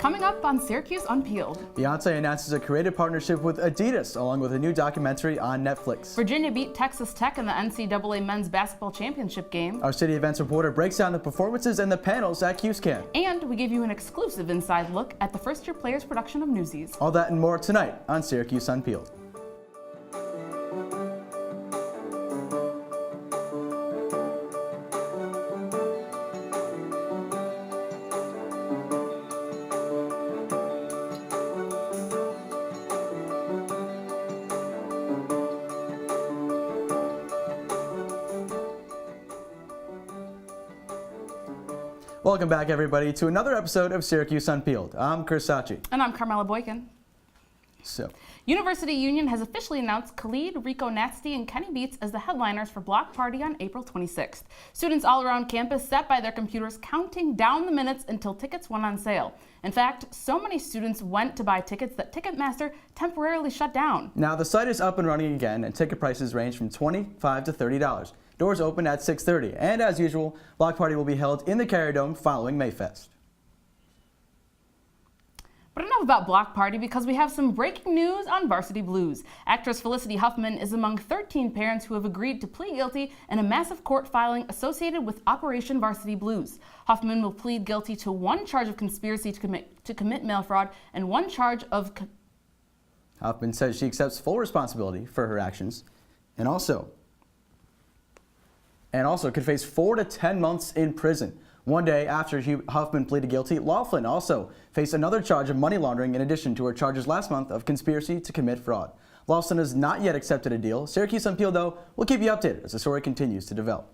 Coming up on Syracuse Unpeeled. Beyonce announces a creative partnership with Adidas, along with a new documentary on Netflix. Virginia beat Texas Tech in the NCAA Men's Basketball Championship game. Our city events reporter breaks down the performances and the panels at QSCAN. And we give you an exclusive inside look at the first-year players' production of Newsies. All that and more tonight on Syracuse Unpeeled. Welcome back, everybody, to another episode of Syracuse Unpeeled. I'm Sacchi. And I'm Carmella Boykin. University Union has officially announced Khalid, Rico Nasty, and Kenny Beats as the headliners for Block Party on April 26th. Students all around campus sat by their computers counting down the minutes until tickets went on sale. In fact, so many students went to buy tickets that Ticketmaster temporarily shut down. Now the site is up and running again, and ticket prices range from $25 to $30. Doors open at 6:30, and as usual, Block Party will be held in the Carrier Dome following Mayfest. But enough about Block Party, because we have some breaking news on Varsity Blues. Actress Felicity Huffman is among 13 parents who have agreed to plead guilty in a massive court filing associated with Operation Varsity Blues. Huffman will plead guilty to one charge of conspiracy to commit mail fraud and one charge of... Huffman says she accepts full responsibility for her actions and also could face 4 to 10 months in prison. One day after Huffman pleaded guilty, Laughlin also faced another charge of money laundering in addition to her charges last month of conspiracy to commit fraud. Laughlin has not yet accepted a deal. Syracuse Unpeeled, though, will keep you updated as the story continues to develop.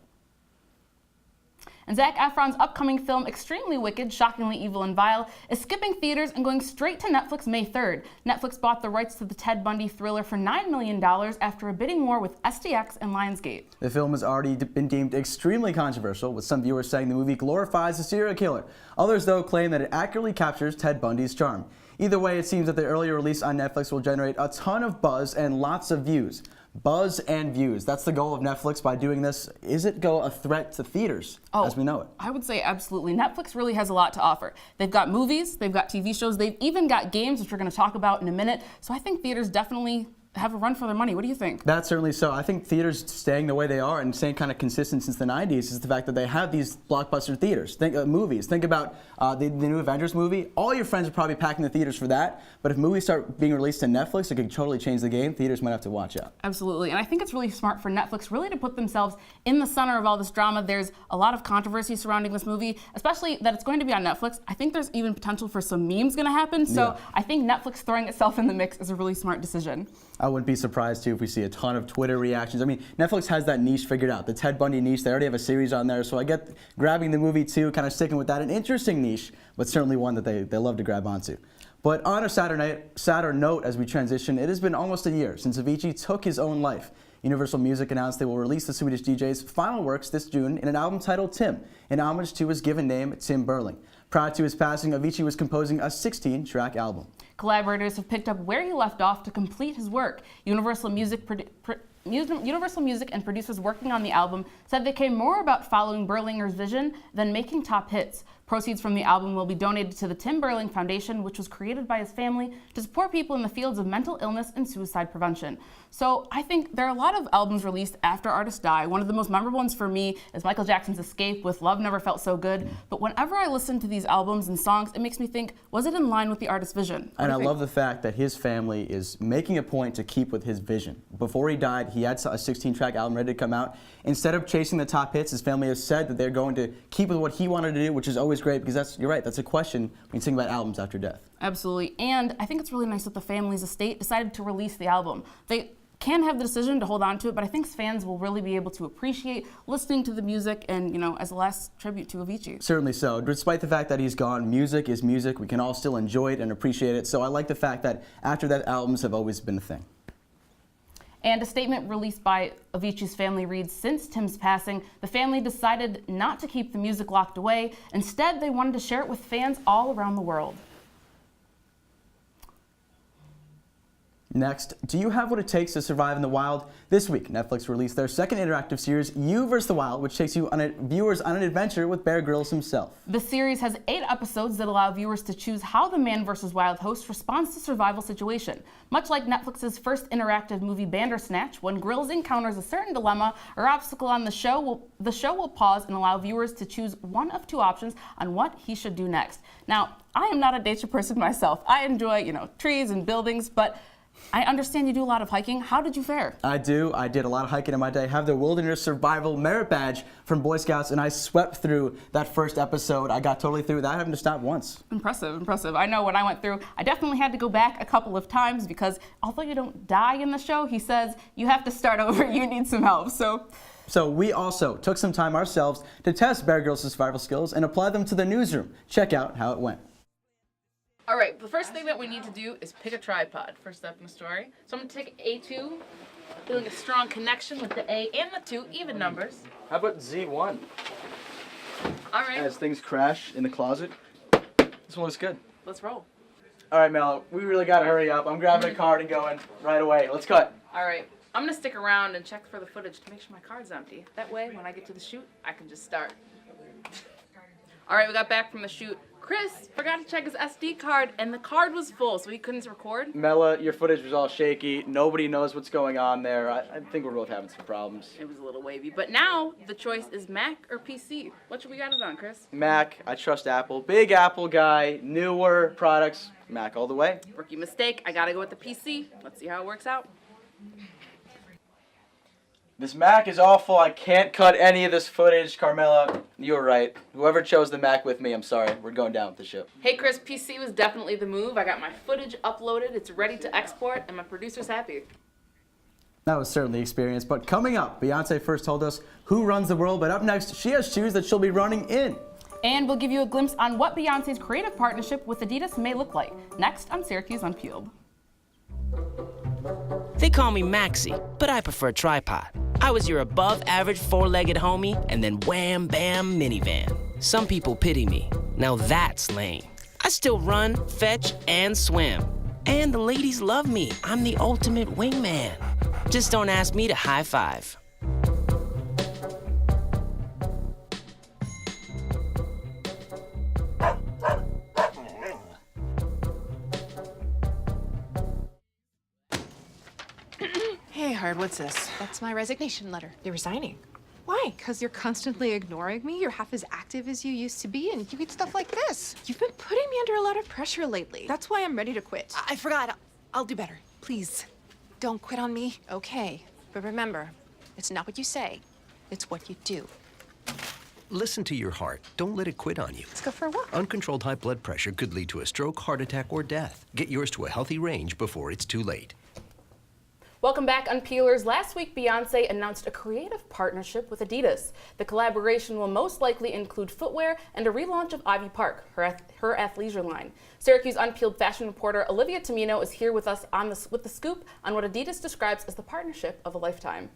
And Zac Efron's upcoming film, Extremely Wicked, Shockingly Evil and Vile, is skipping theaters and going straight to Netflix May 3rd. Netflix bought the rights to the Ted Bundy thriller for $9 million after a bidding war with STX and Lionsgate. The film has already been deemed extremely controversial, with some viewers saying the movie glorifies a serial killer. Others, though, claim that it accurately captures Ted Bundy's charm. Either way, it seems that the earlier release on Netflix will generate a ton of buzz and lots of views. Buzz and views. That's the goal of Netflix by doing this. Is it a threat to theaters as we know it? I would say absolutely. Netflix really has a lot to offer. They've got movies, they've got TV shows, they've even got games, which we're going to talk about in a minute. So I think theaters definitely have a run for their money. What do you think? That's certainly so. I think theaters staying the way they are and staying kind of consistent since the 90s is the fact that they have these blockbuster theaters. Think movies. Think about the new Avengers movie. All your friends are probably packing the theaters for that. But if movies start being released on Netflix, it could totally change the game. Theaters might have to watch out. Absolutely. And I think it's really smart for Netflix really to put themselves in the center of all this drama. There's a lot of controversy surrounding this movie, especially that it's going to be on Netflix. I think there's even potential for some memes going to happen. So I think Netflix throwing itself in the mix is a really smart decision. I wouldn't be surprised, too, if we see a ton of Twitter reactions. I mean, Netflix has that niche figured out, the Ted Bundy niche. They already have a series on there, so I get grabbing the movie, too, kind of sticking with that. An interesting niche, but certainly one that they love to grab onto. But on a sadder note, as we transition, it has been almost a year since Avicii took his own life. Universal Music announced they will release the Swedish DJ's final works this June in an album titled Tim, in homage to his given name, Tim Berling. Prior to his passing, Avicii was composing a 16-track album. Collaborators have picked up where he left off to complete his work. Universal Music and producers working on the album said they came more about following Berlinger's vision than making top hits. Proceeds from the album will be donated to the Tim Berling Foundation, which was created by his family to support people in the fields of mental illness and suicide prevention. So I think there are a lot of albums released after artists die. One of the most memorable ones for me is Michael Jackson's Escape with Love Never Felt So Good. But whenever I listen to these albums and songs, it makes me think, was it in line with the artist's vision? And I love the fact that his family is making a point to keep with his vision. Before he died, he had a 16-track album ready to come out. Instead of chasing the top hits, his family has said that they're going to keep with what he wanted to do, which is always great, because you're right, that's a question when you think about albums after death. Absolutely, and I think it's really nice that the family's estate decided to release the album. They can have the decision to hold on to it, but I think fans will really be able to appreciate listening to the music and, as a last tribute to Avicii. Certainly so. Despite the fact that he's gone, music is music. We can all still enjoy it and appreciate it, so I like the fact that after that, albums have always been a thing. And a statement released by Avicii's family reads, since Tim's passing, the family decided not to keep the music locked away. Instead, they wanted to share it with fans all around the world. Next, do you have what it takes to survive in the wild? This week, Netflix released their second interactive series, You vs. the Wild, which takes viewers on an adventure with Bear Grylls himself. The series has 8 episodes that allow viewers to choose how the Man vs. Wild host responds to survival situation. Much like Netflix's first interactive movie Bandersnatch, when Grylls encounters a certain dilemma or obstacle on the show will pause and allow viewers to choose one of 2 options on what he should do next. Now, I am not a nature person myself. I enjoy, trees and buildings, but I understand you do a lot of hiking. How did you fare? I do. I did a lot of hiking in my day. I have the Wilderness Survival Merit Badge from Boy Scouts, and I swept through that first episode. I got totally through without having to stop once. Impressive. I know when I went through, I definitely had to go back a couple of times because although you don't die in the show, he says you have to start over. You need some help. So we also took some time ourselves to test Bear Grylls' survival skills and apply them to the newsroom. Check out how it went. All right, the first thing that we need to do is pick a tripod, first step in the story. So I'm gonna take A2, feeling a strong connection with the A and the 2, even numbers. How about Z1? All right, As things crash in the closet. This one looks good. let's roll. All right, Mel, we really got to hurry up. I'm grabbing a card and going right away. Let's cut. All right, I'm gonna stick around and check for the footage to make sure my card's empty. That way, when I get to the shoot, I can just start. All right, we got back from the shoot. Chris forgot to check his SD card, and the card was full, so he couldn't record. Mela, your footage was all shaky. Nobody knows what's going on there. I think we're both having some problems. It was a little wavy, but now the choice is Mac or PC. What should we got it on, Chris? Mac, I trust Apple. Big Apple guy, newer products, Mac all the way. Rookie mistake, I gotta go with the PC. Let's see how it works out. This Mac is awful. I can't cut any of this footage. Carmella, you were right. Whoever chose the Mac with me, I'm sorry. We're going down with the ship. Hey Chris, PC was definitely the move. I got my footage uploaded, it's ready to export, and my producer's happy. That was certainly the experience. But coming up, Beyonce first told us who runs the world, but up next, she has shoes that she'll be running in. And we'll give you a glimpse on what Beyonce's creative partnership with Adidas may look like. Next on Syracuse Unpeeled. They call me Maxie, but I prefer tripod. I was your above-average four-legged homie, and then wham, bam, minivan. Some people pity me. Now that's lame. I still run, fetch, and swim. And the ladies love me. I'm the ultimate wingman. Just don't ask me to high five. Hey, Hard, what's this? That's my resignation letter. You're resigning. Why? Because you're constantly ignoring me. You're half as active as you used to be, and you get stuff like this. You've been putting me under a lot of pressure lately. That's why I'm ready to quit. I forgot. I'll do better. Please. Don't quit on me. Okay. But remember, it's not what you say, it's what you do. Listen to your heart. Don't let it quit on you. Let's go for a walk. Uncontrolled high blood pressure could lead to a stroke, heart attack, or death. Get yours to a healthy range before it's too late. Welcome back, Unpeelers. Last week, Beyonce announced a creative partnership with Adidas. The collaboration will most likely include footwear and a relaunch of Ivy Park, her athleisure line. Syracuse Unpeeled fashion reporter Olivia Tamino is here with us with the scoop on what Adidas describes as the partnership of a lifetime.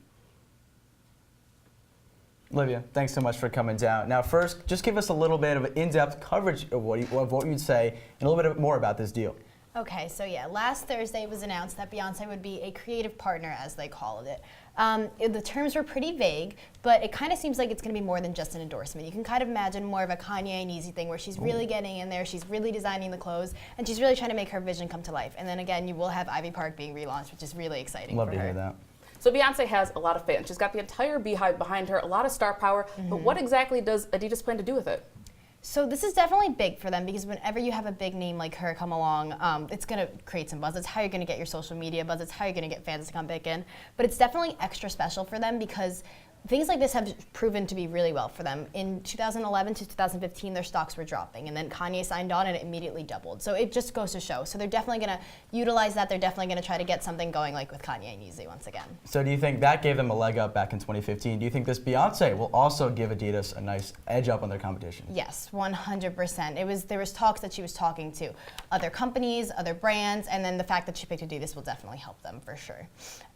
Olivia, thanks so much for coming down. Now, first, just give us a little bit of an in-depth coverage of what you'd say and a little bit more about this deal. Okay, so yeah, last Thursday it was announced that Beyonce would be a creative partner, as they called it. The terms were pretty vague, but it kind of seems like it's going to be more than just an endorsement. You can kind of imagine more of a Kanye and Yeezy thing where she's really getting in there, she's really designing the clothes, and she's really trying to make her vision come to life. And then again, you will have Ivy Park being relaunched, which is really exciting Love for to her. hear that. So Beyonce has a lot of fans. She's got the entire beehive behind her, a lot of star power, but what exactly does Adidas plan to do with it? So this is definitely big for them because whenever you have a big name like her come along, it's going to create some buzz. It's how you're going to get your social media buzz. It's how you're going to get fans to come back in. But it's definitely extra special for them because things like this have proven to be really well for them. In 2011 to 2015, their stocks were dropping, and then Kanye signed on and it immediately doubled. So it just goes to show. So they're definitely going to utilize that. They're definitely going to try to get something going like with Kanye and Yeezy once again. So do you think that gave them a leg up back in 2015? Do you think this Beyonce will also give Adidas a nice edge up on their competition? Yes, 100%. There was talks that she was talking to other companies, other brands, and then the fact that she picked Adidas will definitely help them for sure.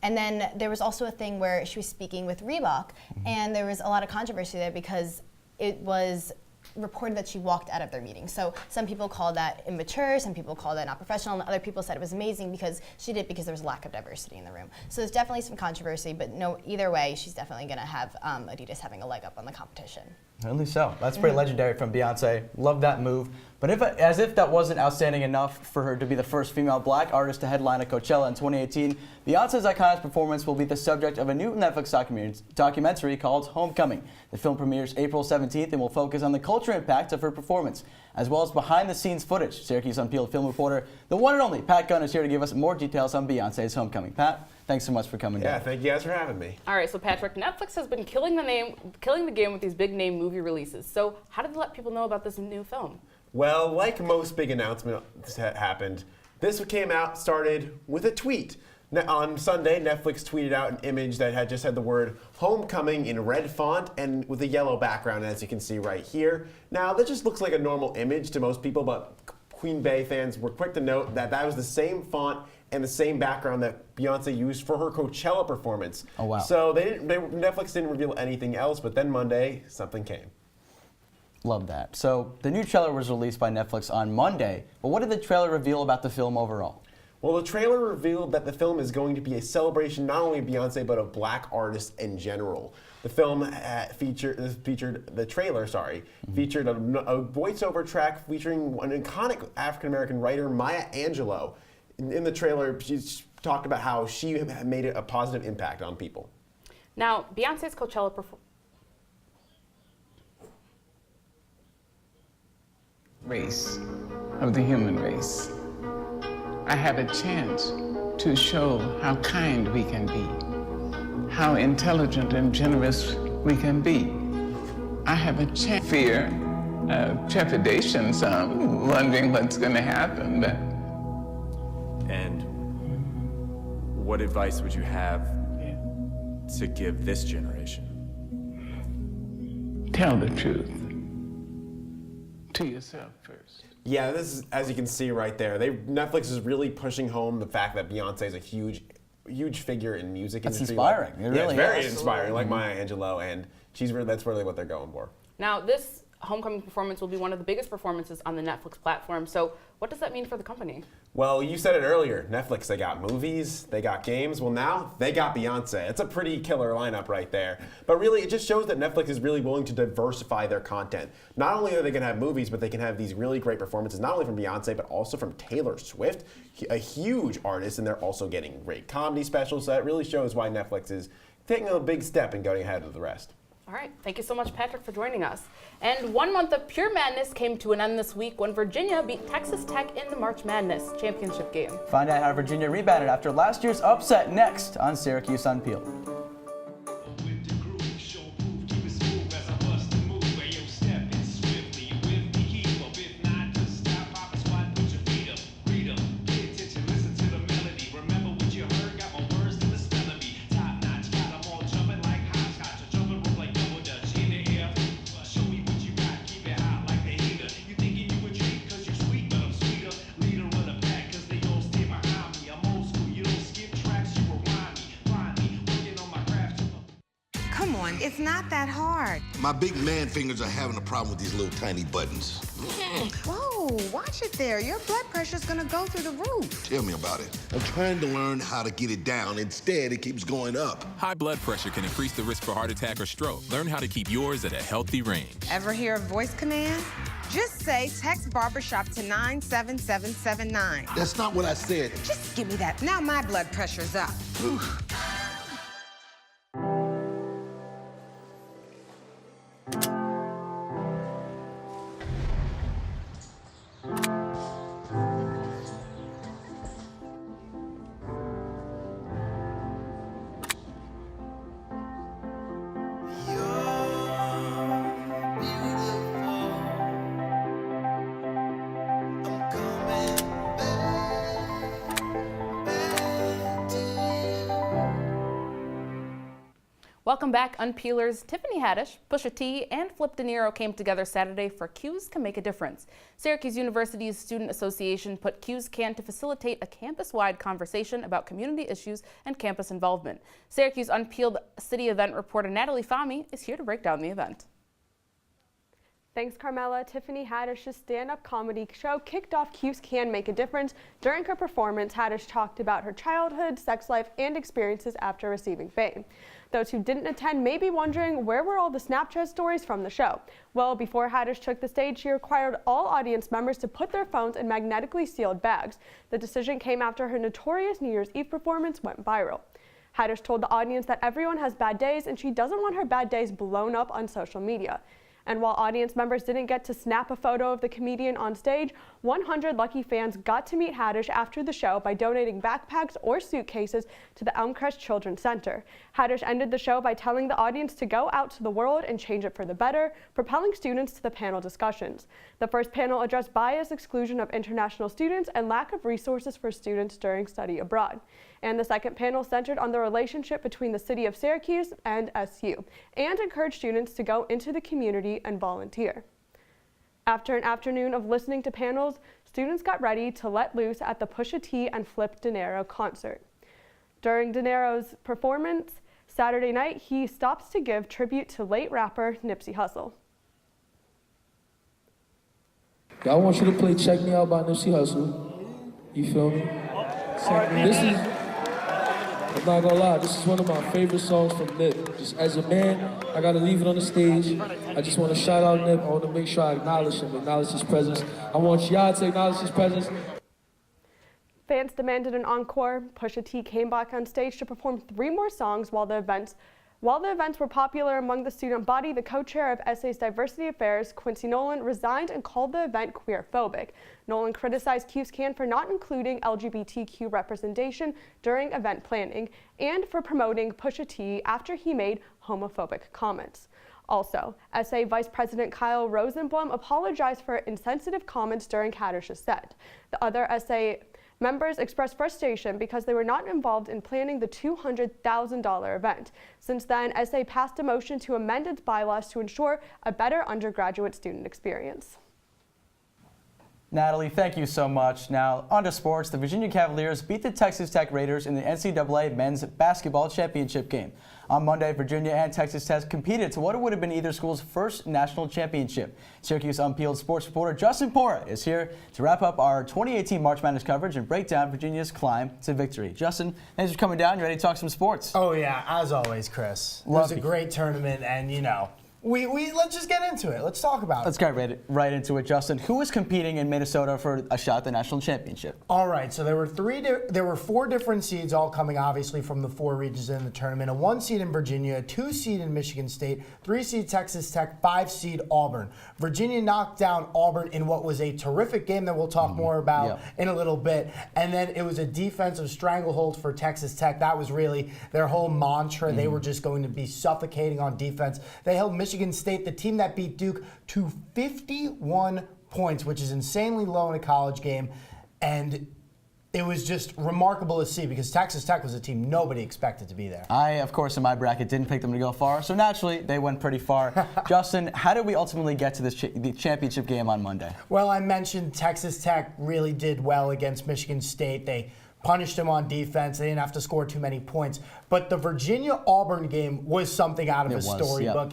And then there was also a thing where she was speaking with Reebok, and there was a lot of controversy there because it was reported that she walked out of their meeting. So some people call that immature, some people call that not professional, and other people said it was amazing because she did it because there was a lack of diversity in the room. So there's definitely some controversy, but no, either way, she's definitely going to have Adidas having a leg up on the competition. Only so. That's pretty legendary from Beyonce. Love that move. But as if that wasn't outstanding enough for her to be the first female black artist to headline at Coachella in 2018, Beyonce's iconic performance will be the subject of a new Netflix documentary called Homecoming. The film premieres April 17th and will focus on the cultural impact of her performance, as well as behind-the-scenes footage. Syracuse Unpeeled film reporter, the one and only Pat Gunn, is here to give us more details on Beyonce's Homecoming. Pat, thanks so much for coming down. Yeah, thank you guys for having me. All right, so Patrick, Netflix has been killing the game with these big name movie releases. So how did they let people know about this new film? Well, like most big announcements that happened, this started with a tweet. On Sunday, Netflix tweeted out an image that just had the word Homecoming in red font and with a yellow background, as you can see right here. Now, that just looks like a normal image to most people, but Queen Bey fans were quick to note that that was the same font and the same background that Beyonce used for her Coachella performance. Oh, wow. So Netflix didn't reveal anything else, but then Monday, something came. Love that. So the new trailer was released by Netflix on Monday, but what did the trailer reveal about the film overall? Well, the trailer revealed that the film is going to be a celebration not only of Beyonce, but of black artists in general. The film featured a voiceover track featuring an iconic African-American writer, Maya Angelou. In the trailer, she talked about how she made a positive impact on people. Now, Beyonce's Coachella performance. Race of the human race. I have a chance to show how kind we can be, how intelligent and generous we can be. I have a chance. Fear, trepidation, some wondering what's going to happen. But and what advice would you have to give this generation? tell the truth to yourself first. Yeah, this is, as you can see right there, Netflix is really pushing home the fact that Beyonce is a huge figure in music industry. That's inspiring. It really it's very is. inspiring, like Maya Angelou, and that's really what they're going for. Now, this Homecoming performance will be one of the biggest performances on the Netflix platform. So what does that mean for the company? Well, you said it earlier, Netflix, they got movies, they got games. Well, now they got Beyonce. It's a pretty killer lineup right there. But really, it just shows that Netflix is really willing to diversify their content. Not only are they going to have movies, but they can have these really great performances, not only from Beyonce, but also from Taylor Swift, a huge artist, and they're also getting great comedy specials. So that really shows why Netflix is taking a big step and going ahead of the rest. All right, thank you so much, Patrick, for joining us. And 1 month of pure madness came to an end this week when Virginia beat Texas Tech in the March Madness championship game. Find out how Virginia rebounded after last year's upset next on Syracuse Unpeeled. It's not that hard. My big man fingers are having a problem with these little tiny buttons. Whoa, watch it there. Your blood pressure's gonna go through the roof. Tell me about it. I'm trying to learn how to get it down. Instead, it keeps going up. High blood pressure can increase the risk for heart attack or stroke. Learn how to keep yours at a healthy range. Ever hear a voice command? Just say text barbershop to 97779. That's not what I said. Just give me that. Now my blood pressure's up. Welcome back, Unpeelers. Tiffany Haddish, Pusha T, and Flip De Niro came together Saturday for Cues Can Make a Difference. Syracuse University's Student Association put Cues Can to facilitate a campus-wide conversation about community issues and campus involvement. Syracuse Unpeeled city event reporter Natalie Fahmy is here to break down the event. Thanks, Carmella. Tiffany Haddish's stand-up comedy show kicked off Cues Can Make a Difference. During her performance, Haddish talked about her childhood, sex life, and experiences after receiving fame. Those who didn't attend may be wondering, where were all the Snapchat stories from the show? Well, before Haddish took the stage, she required all audience members to put their phones in magnetically sealed bags. The decision came after her notorious New Year's Eve performance went viral. Haddish told the audience that everyone has bad days and she doesn't want her bad days blown up on social media. And while audience members didn't get to snap a photo of the comedian on stage, 100 lucky fans got to meet Haddish after the show by donating backpacks or suitcases to the Elmcrest Children's Center. Haddish ended the show by telling the audience to go out to the world and change it for the better, propelling students to the panel discussions. The first panel addressed bias, exclusion of international students, and lack of resources for students during study abroad. And the second panel centered on the relationship between the city of Syracuse and SU, and encouraged students to go into the community and volunteer. After an afternoon of listening to panels, students got ready to let loose at the Pusha T and Flip De Niro concert. During De Niro's performance Saturday night, he stops to give tribute to late rapper Nipsey Hussle. I want you to play Check Me Out by Nipsey Hussle. You feel me? This is, I'm not gonna lie, this is one of my favorite songs from Nip. Just as a man, I gotta leave it on the stage. I just wanna shout out Nip. I wanna make sure I acknowledge him, acknowledge his presence. I want y'all to acknowledge his presence. Fans demanded an encore. Pusha T came back on stage to perform 3 more songs while the events were popular among the student body. The co-chair of SA's Diversity Affairs, Quincy Nolan, resigned and called the event queer-phobic. Nolan criticized Cues Can for not including LGBTQ representation during event planning and for promoting Pusha T after he made homophobic comments. Also, SA Vice President Kyle Rosenblum apologized for insensitive comments during Haddish's set. The other SA members expressed frustration because they were not involved in planning the $200,000 event. Since then, SA passed a motion to amend its bylaws to ensure a better undergraduate student experience. Natalie, thank you so much. Now, on to sports. The Virginia Cavaliers beat the Texas Tech Raiders in the NCAA Men's Basketball Championship game. On Monday, Virginia and Texas Tech competed to what would have been either school's first national championship. Syracuse Unpeeled sports reporter Justin Pora is here to wrap up our 2018 March Madness coverage and break down Virginia's climb to victory. Justin, thanks for coming down. You ready to talk some sports? Oh, yeah, as always, Chris. It was a great tournament, and, you know, we let's just get into it. Let's talk about it. Let's get right into it, Justin. Who is competing in Minnesota for a shot at the national championship? All right, so there were 4 different seeds, all coming obviously from the 4 regions in the tournament. A 1 seed in Virginia, a 2 seed in Michigan State, 3 seed Texas Tech, 5 seed Auburn. Virginia knocked down Auburn in what was a terrific game that we'll talk more about in a little bit. And then it was a defensive stranglehold for Texas Tech. That was really their whole mantra. They were just going to be suffocating on defense. They held Michigan State, the team that beat Duke, to 51 points, which is insanely low in a college game. And it was just remarkable to see because Texas Tech was a team nobody expected to be there. I, of course, in my bracket, didn't pick them to go far, so naturally, they went pretty far. Justin, how did we ultimately get to this the championship game on Monday? Well, I mentioned Texas Tech really did well against Michigan State. They punished them on defense. They didn't have to score too many points. But the Virginia-Auburn game was something out of a storybook.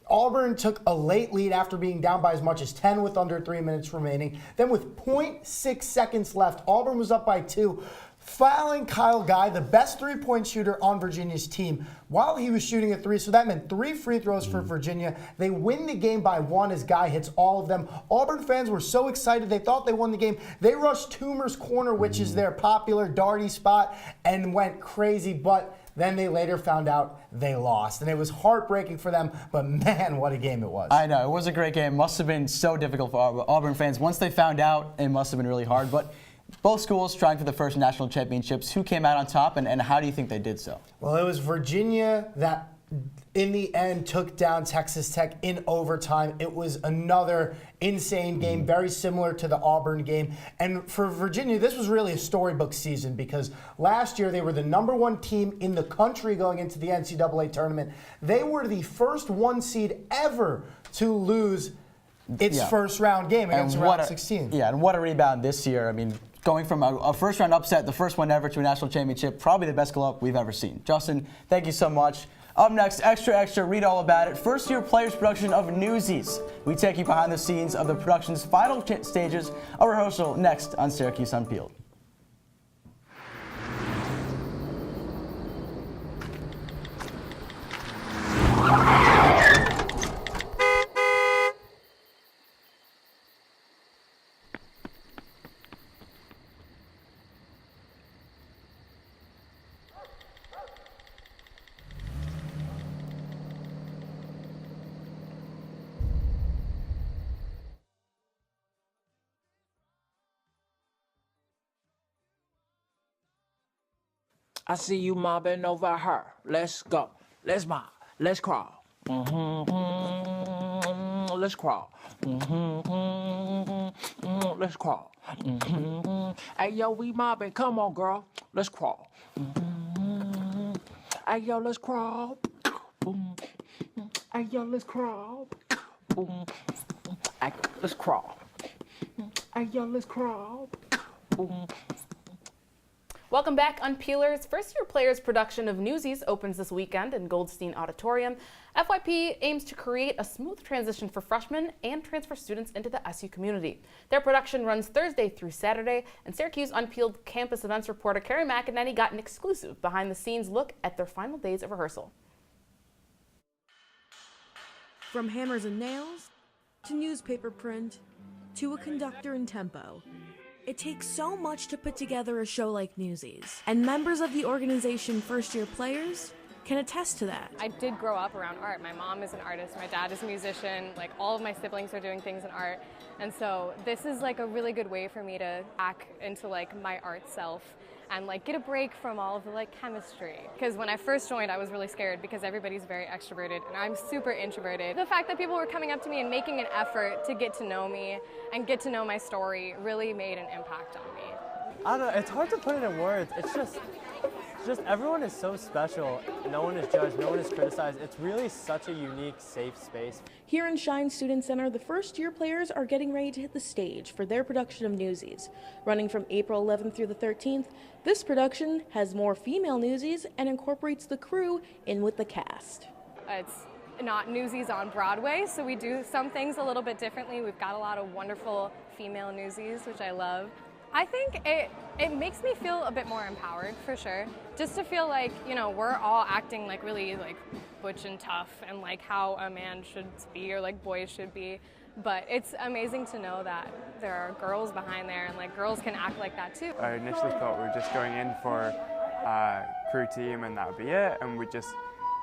Auburn took a late lead after being down by as much as 10 with under 3 minutes remaining. Then with 0.6 seconds left, Auburn was up by 2. Fouling Kyle Guy, the best 3-point shooter on Virginia's team, while he was shooting a 3. So that meant 3 free throws for Virginia. They win the game by 1 as Guy hits all of them. Auburn fans were so excited. They thought they won the game. They rushed Toomer's Corner, which is their popular darty spot, and went crazy. But then they later found out they lost. And it was heartbreaking for them, but man, what a game it was. I know, it was a great game. Must have been so difficult for Auburn fans. Once they found out, it must have been really hard. But both schools trying for the first national championships. Who came out on top, and how do you think they did so? Well, it was Virginia that, in the end, took down Texas Tech in overtime. It was another insane game, very similar to the Auburn game. And for Virginia, this was really a storybook season because last year they were the #1 team in the country going into the NCAA tournament. They were the first 1 seed ever to lose its first round game against round 16. Yeah, and what a rebound this year. I mean, going from a first-round upset, the first one ever, to a national championship, probably the best glow-up we've ever seen. Justin, thank you so much. Up next, extra, read all about it. First-year players production of Newsies. We take you behind the scenes of the production's final stages of rehearsal next on Syracuse Unpeeled. I see you mobbing over her. Let's go. Let's mob. Let's crawl. Let's crawl. Let's crawl. Hey, yo, we mobbing. Come on, girl. Let's crawl. Hey, yo, let's crawl. Hey, yo, let's crawl. Hey, let's crawl. Hey, yo, let's crawl. Welcome back, Unpeelers. First-year players production of Newsies opens this weekend in Goldstein Auditorium. FYP aims to create a smooth transition for freshmen and transfer students into the SU community. Their production runs Thursday through Saturday, and Syracuse Unpeeled campus events reporter Carrie McEnany got an exclusive behind-the-scenes look at their final days of rehearsal. From hammers and nails, to newspaper print, to a conductor and tempo. It takes so much to put together a show like Newsies, and members of the organization First Year Players can attest to that. I did grow up around art. My mom is an artist, my dad is a musician, like all of my siblings are doing things in art. And so this is like a really good way for me to hack into like my art self and like get a break from all of the like chemistry. Because when I first joined, I was really scared because everybody's very extroverted and I'm super introverted. The fact that people were coming up to me and making an effort to get to know me and get to know my story really made an impact on me. I don't know, it's hard to put it in words. It's just everyone is so special. No one is judged, no one is criticized. It's really such a unique, safe space. Here in Shine Student Center, the First Year Players are getting ready to hit the stage for their production of Newsies. Running from April 11th through the 13th, this production has more female Newsies and incorporates the crew in with the cast. It's not Newsies on Broadway, so we do some things a little bit differently. We've got a lot of wonderful female Newsies, which I love. I think it makes me feel a bit more empowered, for sure. Just to feel like, you know, we're all acting like really like butch and tough and like how a man should be or like boys should be. But it's amazing to know that there are girls behind there and like girls can act like that too. I initially thought we were just going in for a crew team and that would be it, and we'd just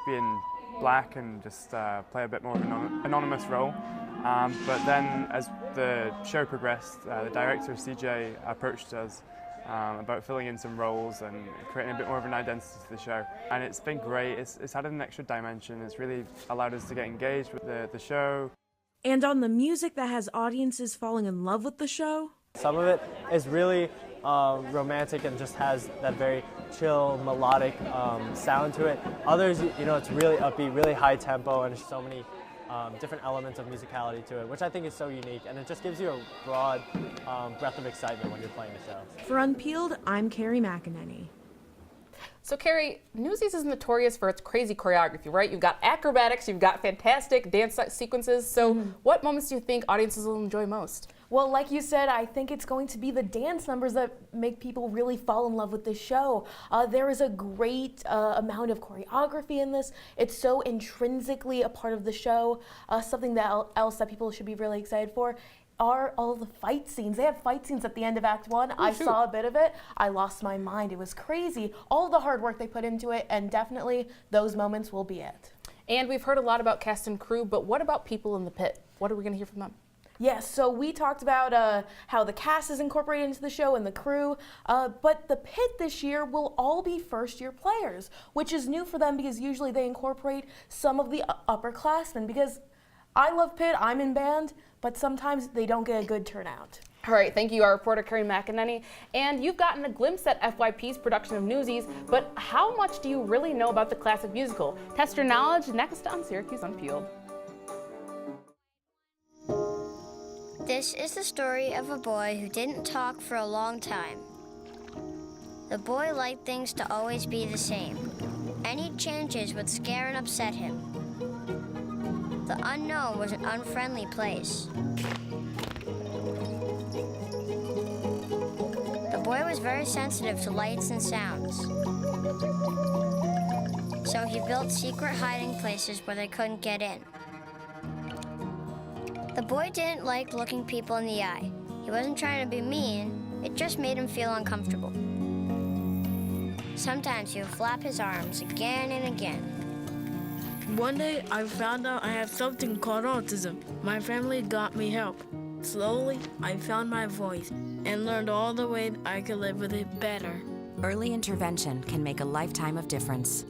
be in black and just play a bit more of an anonymous role. But then as the show progressed, the director, CJ, approached us about filling in some roles and creating a bit more of an identity to the show. And it's been great. It's added an extra dimension. It's really allowed us to get engaged with the show. And on the music that has audiences falling in love with the show? Some of it is really romantic and just has that very chill, melodic sound to it. Others, you know, it's really upbeat, really high tempo, and there's so many different elements of musicality to it, which I think is so unique, and it just gives you a broad breadth of excitement when you're playing the show. For Unpeeled, I'm Carrie McEnany. So Carrie, Newsies is notorious for its crazy choreography, right? You've got acrobatics, you've got fantastic dance sequences. So what moments do you think audiences will enjoy most? Well, like you said, I think it's going to be the dance numbers that make people really fall in love with this show. There is a great amount of choreography in this. It's so intrinsically a part of the show. Something else that people should be really excited for are all the fight scenes. They have fight scenes at the end of Act 1. I saw a bit of it. I lost my mind. It was crazy. All the hard work they put into it, and definitely those moments will be it. And we've heard a lot about cast and crew, but what about people in the pit? What are we going to hear from them? Yes, so we talked about how the cast is incorporated into the show and the crew, but the pit this year will all be first-year players, which is new for them because usually they incorporate some of the upperclassmen. Because I love pit, I'm in band, but sometimes they don't get a good turnout. All right, thank you, our reporter Carrie McEnany. And you've gotten a glimpse at FYP's production of Newsies, but how much do you really know about the classic musical? Test your knowledge next on Syracuse Unpeeled. This is the story of a boy who didn't talk for a long time. The boy liked things to always be the same. Any changes would scare and upset him. The unknown was an unfriendly place. The boy was very sensitive to lights and sounds. So he built secret hiding places where they couldn't get in. The boy didn't like looking people in the eye. He wasn't trying to be mean, it just made him feel uncomfortable. Sometimes he would flap his arms again and again. One day, I found out I have something called autism. My family got me help. Slowly, I found my voice and learned all the ways I could live with it better. Early intervention can make a lifetime of difference.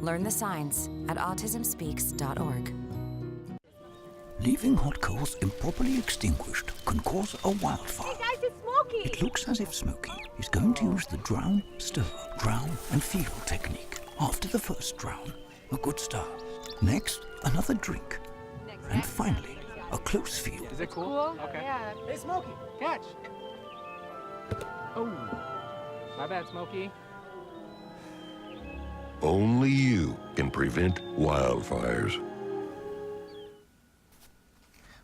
Learn the signs at autismspeaks.org. Leaving hot coals improperly extinguished can cause a wildfire. Hey guys, it's Smokey! It looks as if Smokey is going to use the drown, stir, drown, and feel technique. After the first drown, a good start. Next, another drink. And finally, a close feel. Is it cool? Okay. Yeah. Hey, Smokey, catch! Oh, my bad, Smokey. Only you can prevent wildfires.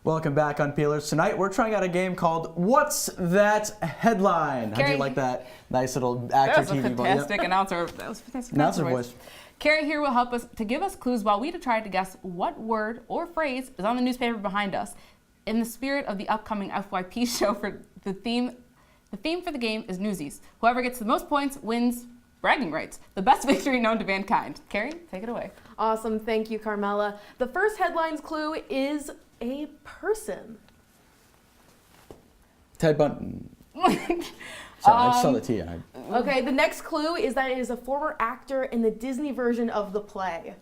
Welcome back, Unpeelers. Tonight we're trying out a game called What's That Headline? How'd Carrie, you like that? Nice little actor TV voice. That was a fantastic announcer. That was a fantastic Announcer voice. Carrie here will help us to give us clues while we try to guess what word or phrase is on the newspaper behind us. In the spirit of the upcoming FYP show, for the theme for the game is Newsies. Whoever gets the most points wins bragging rights, the best victory known to mankind. Carrie, take it away. Awesome, thank you, Carmella. The first headline's clue is a person. Ted Bundy. Sorry, I just saw the T. Okay, the next clue is that it is a former actor in the Disney version of the play.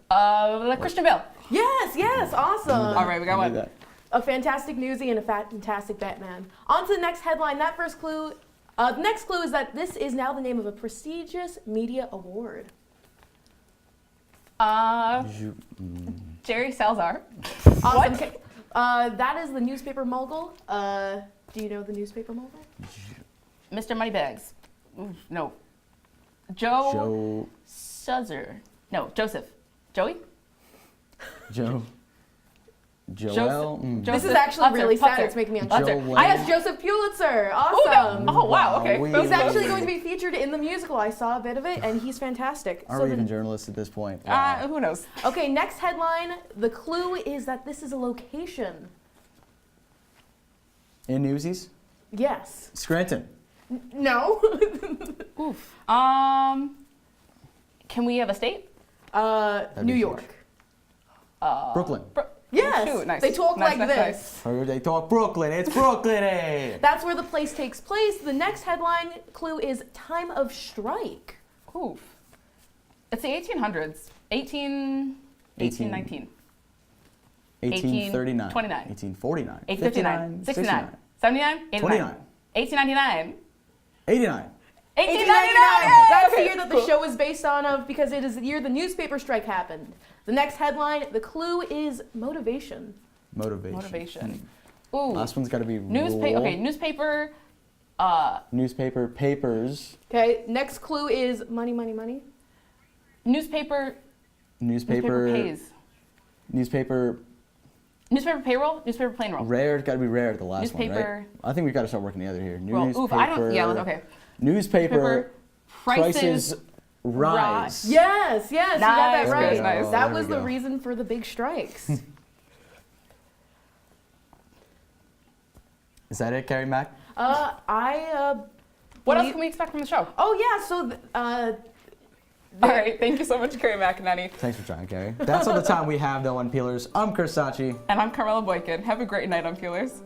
Christian Bale. Yes, awesome. All right, we got one. A fantastic newsie and a fantastic Batman. On to the next headline. That first clue, the next clue is that this is now the name of a prestigious media award. Jerry Salazar. Awesome. Okay. That is the newspaper mogul. Do you know the newspaper mogul? Mr. Moneybags. No. Joe Suzzer. No, Joseph. Joey? Joel. Joseph. This is actually really sad. Putzer. It's making me uncomfortable. Joel. I have Joseph Pulitzer. Awesome. Oh, wow. Okay. He's actually going to be featured in the musical. I saw a bit of it, and he's fantastic. Are we even journalists at this point? Wow. Who knows? Okay, next headline. The clue is that this is a location. In Newsies? Yes. Scranton. No. Oof. Can we have a state? New York. Brooklyn. Yes. Shoot, nice. They talk Nice, like nice, this. Or they talk Brooklyn. It's Brooklyn. That's where the place takes place. The next headline clue is time of strike. Oof. It's the 1800s. 1819. 1839. 29. 1849. 1859. 69. 79. 89. 29. 1899. 89. 1899. That's the year that the show is based on because it is the year the newspaper strike happened. The next headline, the clue is motivation. Motivation. Ooh. Last one's got to be newspaper. Okay, newspaper. Newspaper, papers. Okay, next clue is money, money, money. Newspaper. Newspaper pays. Newspaper payroll. Newspaper plane roll. Rare, got to be rare. The last one, newspaper. right? I think we've got to start working together here. Newspaper. Oof, I don't. Yeah. Okay. Newspaper. Prices rise. Yes, you got that right. Nice. That was the reason for the big strikes. Is that it, Carrie Mack? What else can we expect from the show? Oh yeah, so all right, thank you so much, Carrie McInerney. Thanks for trying, Carrie. That's all the time we have, though, Unpeelers. I'm Chris Sacchi. And I'm Carmella Boykin. Have a great night, Unpeelers.